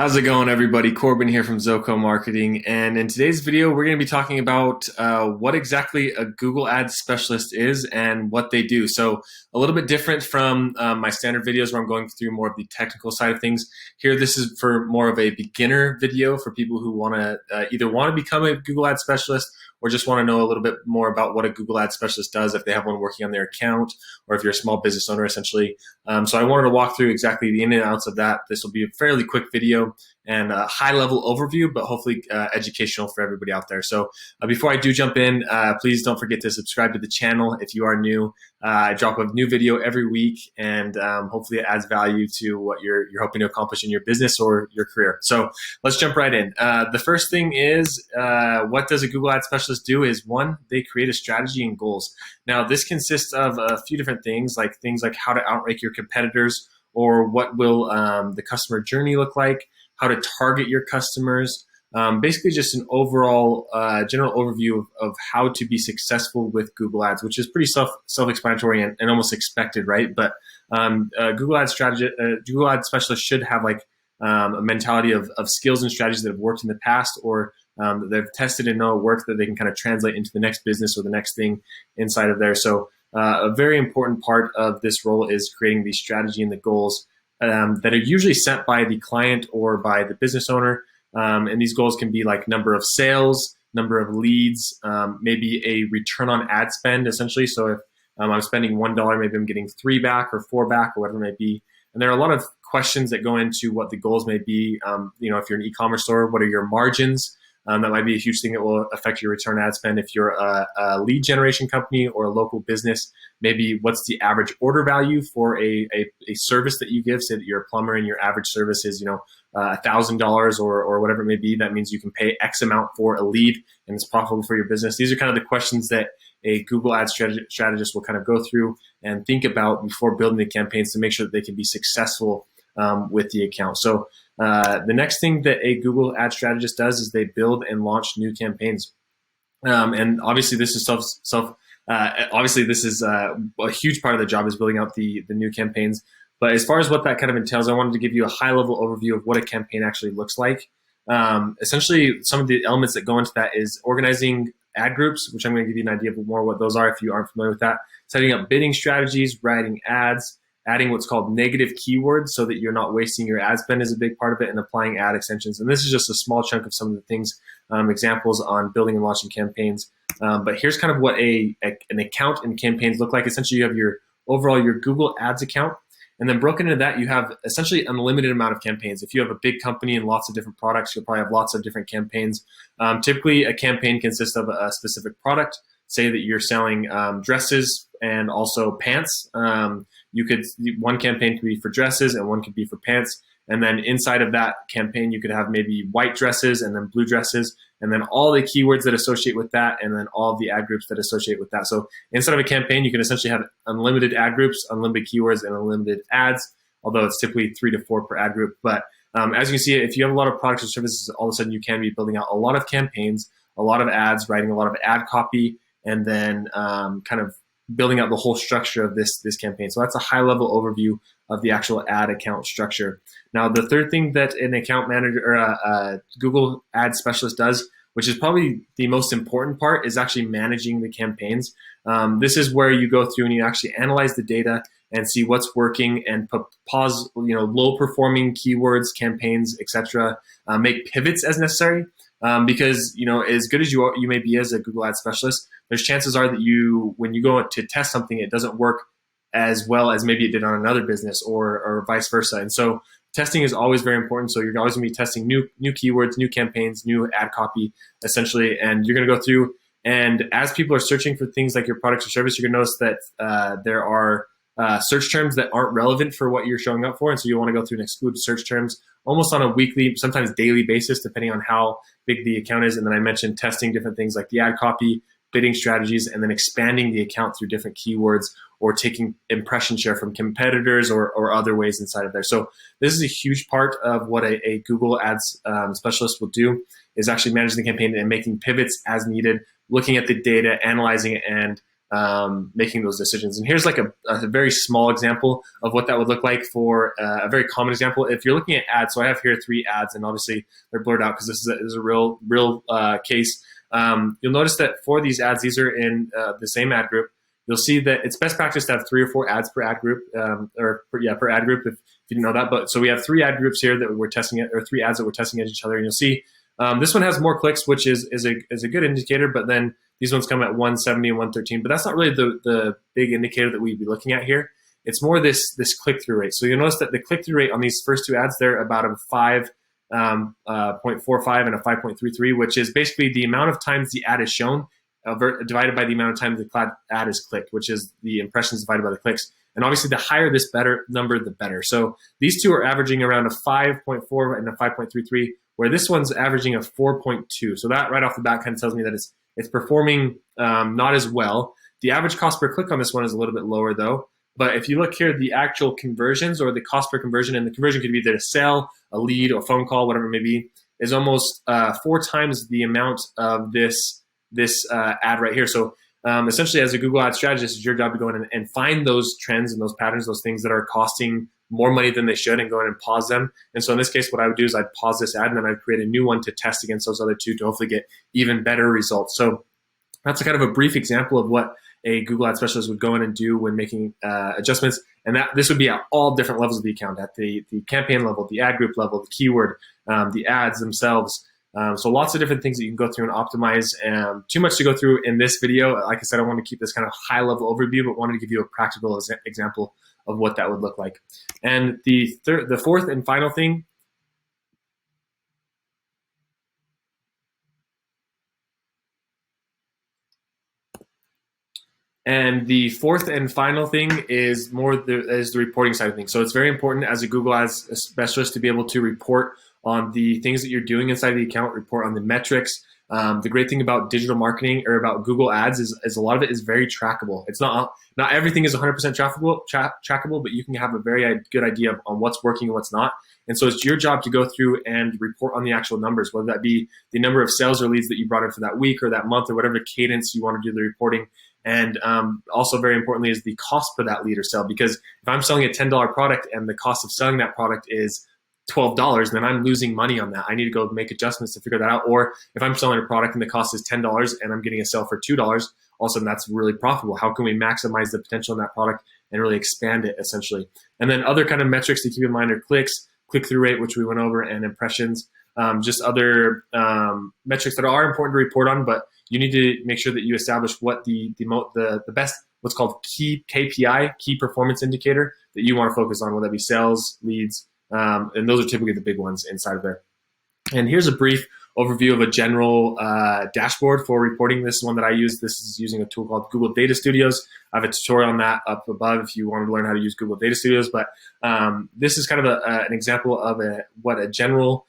How's it going, everybody? Corbin here from Zoco Marketing. And in today's video, we're going to be talking about what exactly a Google Ads specialist is and what they do. So a little bit different from my standard videos where I'm going through more of the technical side of things. Here, this is for more of a beginner video for people who want to either want to become a Google Ads specialist or just want to know a little bit more about what a Google Ads specialist does if they have one working on their account or if you're a small business owner, essentially. So I wanted to walk through exactly the in and outs of that. This will be a fairly quick video and a high-level overview, but hopefully educational for everybody out there. So before I do jump in, please don't forget to subscribe to the channel if you are new. I drop a new video every week, and hopefully it adds value to what you're hoping to accomplish in your business or your career. So let's jump right in. The first thing is, what does a Google Ads specialist do is, one, they create a strategy and goals. Now, this consists of a few different things like how to outrank your competitors, or what will the customer journey look like, how to target your customers, basically just an overall general overview of how to be successful with Google Ads, which is pretty self-explanatory and almost expected, right? But Google Ads specialist should have like a mentality of skills and strategies that have worked in the past, or that they've tested and know it works, that they can kind of translate into the next business or the next thing inside of there. So a very important part of this role is creating the strategy and the goals that are usually set by the client or by the business owner. And these goals can be like number of sales, number of leads, maybe a return on ad spend, essentially. So if I'm spending $1, maybe I'm getting 3 back or 4 back or whatever it may be. And there are a lot of questions that go into what the goals may be. If you're an e-commerce store, what are your margins? That might be a huge thing that will affect your return ad spend. If you're a lead generation company or a local business, maybe what's the average order value for a service that you give? Say that you're a plumber and your average service is $1,000 or whatever it may be. That means you can pay X amount for a lead and it's profitable for your business. These are kind of the questions that a Google Ads strategist will kind of go through and think about before building the campaigns to make sure that they can be successful with the account. So the next thing that a Google Ad strategist does is they build and launch new campaigns. And obviously this is a huge part of the job is building out the new campaigns. But as far as what that kind of entails, I wanted to give you a high level overview of what a campaign actually looks like. Essentially, some of the elements that go into that is organizing ad groups, which I'm going to give you an idea of more what those are if you aren't familiar with that, setting up bidding strategies, writing ads, adding what's called negative keywords so that you're not wasting your ad spend is a big part of it, and applying ad extensions. And this is just a small chunk of some of the things, examples on building and launching campaigns. But here's kind of what an account and campaigns look like. Essentially, you have your Google Ads account, and then broken into that, you have essentially unlimited amount of campaigns. If you have a big company and lots of different products, you'll probably have lots of different campaigns. Typically, a campaign consists of a specific product. Say that you're selling dresses and also pants. One campaign could be for dresses and one could be for pants. And then inside of that campaign, you could have maybe white dresses and then blue dresses, and then all the keywords that associate with that, and then all of the ad groups that associate with that. So inside of a campaign, you can essentially have unlimited ad groups, unlimited keywords, and unlimited ads, although it's typically 3 to 4 per ad group. But as you can see, if you have a lot of products or services, all of a sudden you can be building out a lot of campaigns, a lot of ads, writing a lot of ad copy, and then kind of building out the whole structure of this campaign. So that's a high level overview of the actual ad account structure. Now, the third thing that an account manager or a Google Ads specialist does, which is probably the most important part, is actually managing the campaigns. This is where you go through and you actually analyze the data and see what's working and pause, low performing keywords, campaigns, etc. Make pivots as necessary. Because as good as you may be as a Google Ads specialist, there's chances are that when you go to test something, it doesn't work as well as maybe it did on another business, or vice versa. And so testing is always very important. So you're always going to be testing new keywords, new campaigns, new ad copy, essentially. And you're going to go through, and as people are searching for things like your products or service, you're going to notice that there are search terms that aren't relevant for what you're showing up for. And so you want to go through and exclude search terms almost on a weekly, sometimes daily basis, depending on how big the account is. And then I mentioned testing different things like the ad copy, bidding strategies, and then expanding the account through different keywords or taking impression share from competitors or other ways inside of there. So this is a huge part of what a Google Ads specialist will do, is actually managing the campaign and making pivots as needed, looking at the data, analyzing it, and making those decisions. And here's like a very small example of what that would look like for a very common example. If you're looking at ads, so I have here 3 ads, and obviously they're blurred out because this is a real case. You'll notice that for these ads, these are in the same ad group. You'll see that it's best practice to have 3 or 4 ads per ad group, per ad group if you didn't know that. But so we have 3 ad groups here that we're testing it, or 3 ads that we're testing at each other, and you'll see this one has more clicks, which is a good indicator. But then these ones come at 170 and 113. But that's not really the big indicator that we'd be looking at here. It's more this click-through rate. So you'll notice that the click-through rate on these first 2 ads, they're about a 5.45 and a 5.33, which is basically the amount of times the ad is shown divided by the amount of times the ad is clicked, which is the impressions divided by the clicks. And obviously, the higher this number, the better. So these 2 are averaging around a 5.4 and a 5.33, where this one's averaging a 4.2. So that right off the bat kind of tells me that it's performing not as well. The average cost per click on this one is a little bit lower though. But if you look here, the actual conversions, or the cost per conversion, and the conversion could be either a sale, a lead, or a phone call, whatever it may be, is almost 4 times the amount of this ad right here. So essentially, as a Google Ad strategist, it's your job to go in and find those trends and those patterns, those things that are costing more money than they should, and go in and pause them. And so in this case, what I would do is I'd pause this ad, and then I'd create a new one to test against those other 2 to hopefully get even better results. So that's a kind of a brief example of what a Google Ad specialist would go in and do when making adjustments. And this would be at all different levels of the account, at the campaign level, the ad group level, the keyword, the ads themselves. So lots of different things that you can go through and optimize. Too much to go through in this video. Like I said, I want to keep this kind of high level overview, but wanted to give you a practical example of what that would look like. And the 4th and final thing, is the reporting side of things. So it's very important as a Google Ads specialist to be able to report on the things that you're doing inside the account, report on the metrics. The great thing about digital marketing, or about Google Ads, is a lot of it is very trackable. It's not everything is 100% trackable, but you can have a very good idea on what's working and what's not. And so it's your job to go through and report on the actual numbers, whether that be the number of sales or leads that you brought in for that week or that month, or whatever cadence you want to do the reporting. And also very importantly is the cost per that lead or sale, because if I'm selling a $10 product and the cost of selling that product is $12, then I'm losing money on that. I need to go make adjustments to figure that out. Or if I'm selling a product and the cost is $10 and I'm getting a sale for $2, all of a sudden that's really profitable. How can we maximize the potential in that product and really expand it, essentially? And then other kind of metrics to keep in mind are clicks, click-through rate, which we went over, and impressions. Just other metrics that are important to report on, but you need to make sure that you establish what the best, what's called key KPI, key performance indicator, that you want to focus on, whether that be sales, leads, and those are typically the big ones inside of there. And here's a brief overview of a general dashboard for reporting. This is one that I use. This is using a tool called Google Data Studios. I have a tutorial on that up above if you want to learn how to use Google Data Studios. But this is kind of an example of what a general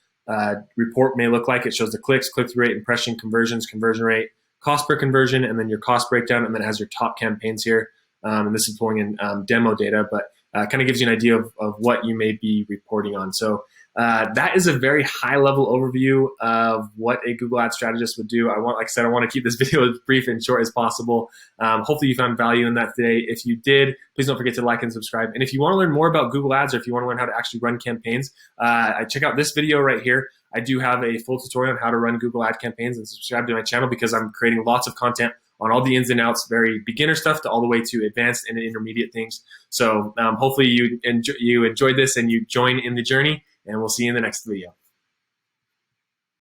report may look like. It shows the clicks, click-through rate, impression, conversions, conversion rate, cost per conversion, and then your cost breakdown, and then it has your top campaigns here. And this is pulling in demo data, but kind of gives you an idea of what you may be reporting on. So that is a very high-level overview of what a Google Ads strategist would do. Like I said, I want to keep this video as brief and short as possible. Hopefully you found value in that today. If you did, please don't forget to like and subscribe. And if you want to learn more about Google Ads, or if you want to learn how to actually run campaigns, check out this video right here. I do have a full tutorial on how to run Google Ad campaigns, and subscribe to my channel because I'm creating lots of content on all the ins and outs, very beginner stuff to all the way to advanced and intermediate things. So hopefully you enjoyed this and you join in the journey, and we'll see you in the next video.